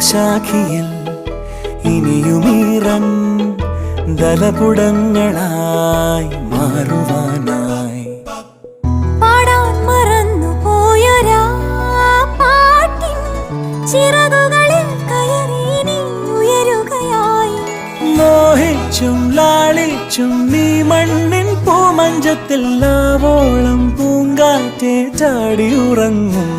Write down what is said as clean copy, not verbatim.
ഹൃദയശാഖിയിൽ ഇനിയുമീറൻ ദലപുടങ്ങളായി മാറുവാനായി പാടാൻ മറന്നു പോയൊരാ പാട്ടിൻ ചിറകുകളിൽ കയറി നീ ഉയരുകയായി. മോഹിച്ചും ലാളിച്ചും നീ മണ്ണിൻ പൂമഞ്ചത്തിൽ ആവോളം പൂങ്കാറ്റെ ചാടി ഉറങ്ങും.